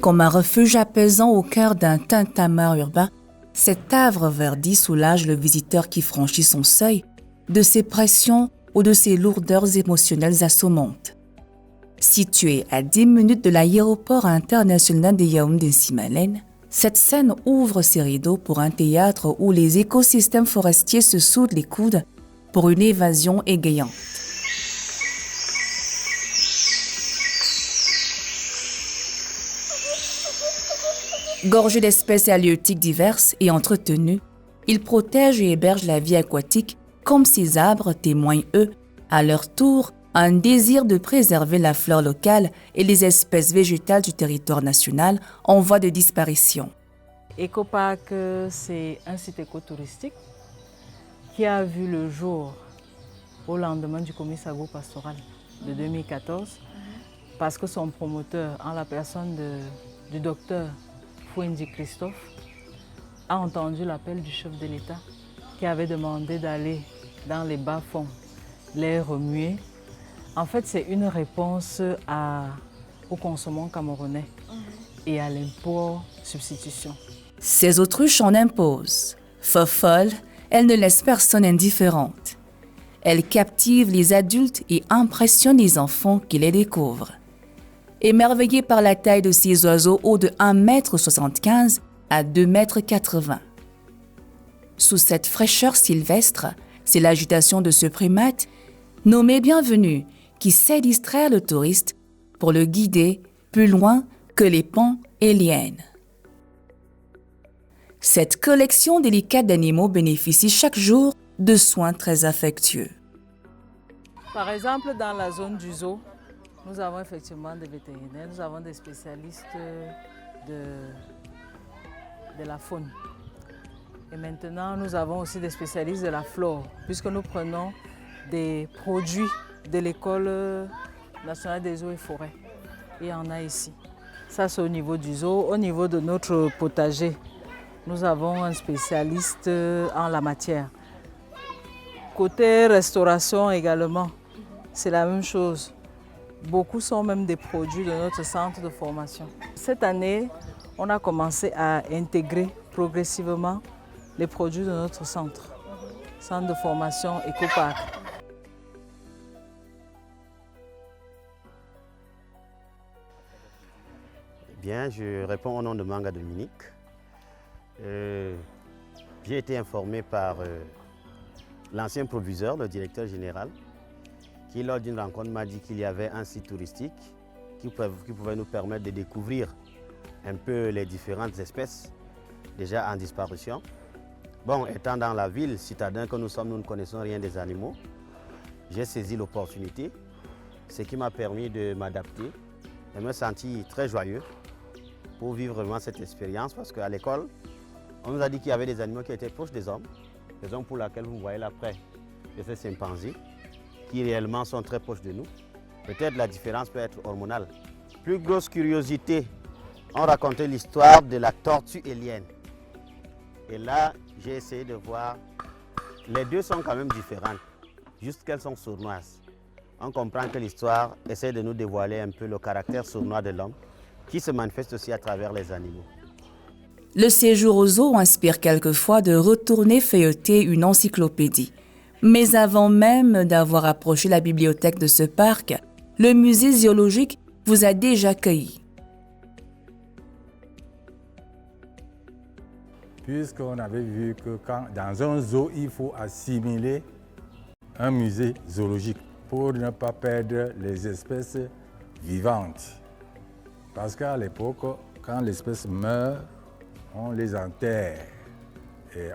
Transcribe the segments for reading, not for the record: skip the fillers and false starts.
Comme un refuge apaisant au cœur d'un tintamarre urbain, cet havre verdi soulage le visiteur qui franchit son seuil de ses pressions ou de ses lourdeurs émotionnelles assommantes. Situé à 10 minutes de l'aéroport international de Yaoundé-Simalène, cette scène ouvre ses rideaux pour un théâtre où les écosystèmes forestiers se soudent les coudes pour une évasion égayante. Gorgé d'espèces halieutiques diverses et entretenues, il protège et héberge la vie aquatique comme ces arbres témoignent, eux, à leur tour, un désir de préserver la flore locale et les espèces végétales du territoire national en voie de disparition. Ecopark, c'est un site écotouristique qui a vu le jour au lendemain du commerce agro-pastoral de 2014 parce que son promoteur, en la personne du docteur Fouendi Christophe, a entendu l'appel du chef de l'État qui avait demandé d'aller dans les bas-fonds, les remuer. En fait, c'est une réponse au consommant camerounais et à l'import substitution. Ces autruches en imposent. Fofolles, elles ne laissent personne indifférente. Elles captivent les adultes et impressionnent les enfants qui les découvrent. Émerveillés par la taille de ces oiseaux hauts de 1,75 m à 2,80 m. Sous cette fraîcheur sylvestre, c'est l'agitation de ce primate, nommé bienvenu, qui sait distraire le touriste pour le guider plus loin que les pans et lianes. Cette collection délicate d'animaux bénéficie chaque jour de soins très affectueux. Par exemple, dans la zone du zoo, nous avons effectivement des vétérinaires, nous avons des spécialistes de la faune. Et maintenant, nous avons aussi des spécialistes de la flore, puisque nous prenons des produits de l'École nationale des eaux et forêts. Il y en a ici. Ça, c'est au niveau du zoo. Au niveau de notre potager, nous avons un spécialiste en la matière. Côté restauration également, c'est la même chose. Beaucoup sont même des produits de notre centre de formation. Cette année, on a commencé à intégrer progressivement les produits de notre centre de formation Ecopark. Bien, je réponds au nom de Manga Dominique. J'ai été informé par l'ancien proviseur, le directeur général, qui lors d'une rencontre m'a dit qu'il y avait un site touristique qui pouvait nous permettre de découvrir un peu les différentes espèces déjà en disparition. Bon, étant dans la ville, citadin que nous sommes, nous ne connaissons rien des animaux. J'ai saisi l'opportunité, ce qui m'a permis de m'adapter et me sentir très joyeux pour vivre vraiment cette expérience parce qu'à l'école, on nous a dit qu'il y avait des animaux qui étaient proches des hommes, raison pour laquelle vous voyez là près de ces chimpanzés qui réellement sont très proches de nous. Peut-être la différence peut être hormonale. Plus grosse curiosité, on racontait l'histoire de la tortue élienne. Et là, j'ai essayé de voir, les deux sont quand même différentes, juste qu'elles sont sournoises. On comprend que l'histoire essaie de nous dévoiler un peu le caractère sournois de l'homme, qui se manifeste aussi à travers les animaux. Le séjour au zoo inspire quelquefois de retourner feuilleter une encyclopédie. Mais avant même d'avoir approché la bibliothèque de ce parc, le musée zoologique vous a déjà accueilli. Puisqu'on avait vu que dans un zoo, il faut assimiler un musée zoologique pour ne pas perdre les espèces vivantes. Parce qu'à l'époque, quand l'espèce meurt, on les enterre et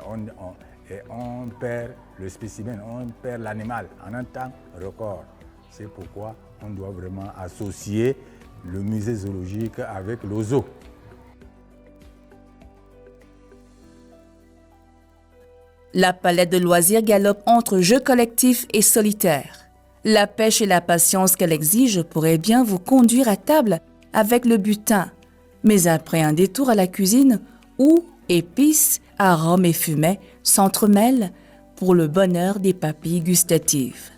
on perd le spécimen, on perd l'animal en un temps record. C'est pourquoi on doit vraiment associer le musée zoologique avec le zoo. La palette de loisirs galope entre jeux collectifs et solitaires. La pêche et la patience qu'elle exige pourraient bien vous conduire à table avec le butin, mais après un détour à la cuisine où épices, arômes et fumets s'entremêlent pour le bonheur des papilles gustatives.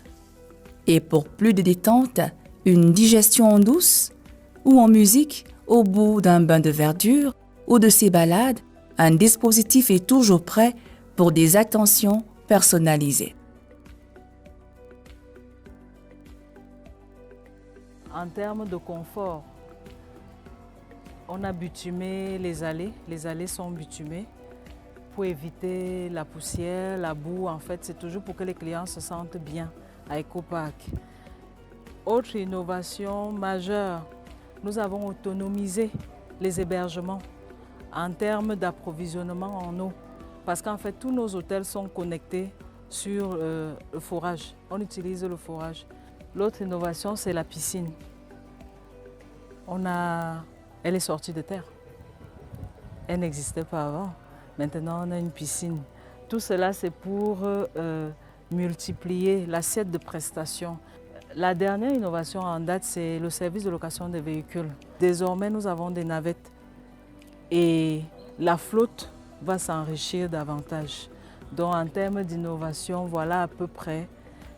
Et pour plus de détente, une digestion en douce ou en musique Au bout d'un bain de verdure ou de ses balades, un dispositif est toujours prêt pour des attentions personnalisées. En termes de confort, on a bitumé les allées. Les allées sont bitumées pour éviter la poussière, la boue. En fait, c'est toujours pour que les clients se sentent bien à EcoPark. Autre innovation majeure, nous avons autonomisé les hébergements en termes d'approvisionnement en eau. Parce qu'en fait, tous nos hôtels sont connectés sur le forage. On utilise le forage. L'autre innovation, c'est la piscine. Elle est sortie de terre. Elle n'existait pas avant. Maintenant, on a une piscine. Tout cela, c'est pour multiplier l'assiette de prestations. La dernière innovation en date, c'est le service de location des véhicules. Désormais, nous avons des navettes et la flotte va s'enrichir davantage. Donc, en termes d'innovation, voilà à peu près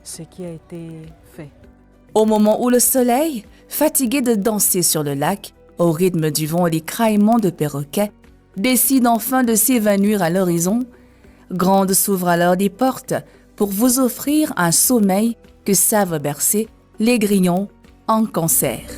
ce qui a été fait. Au moment où le soleil, fatigué de danser sur le lac, au rythme du vent et des craillements de perroquets, décide enfin de s'évanouir à l'horizon, Grande s'ouvre alors des portes pour vous offrir un sommeil que savent bercer les grillons en concert.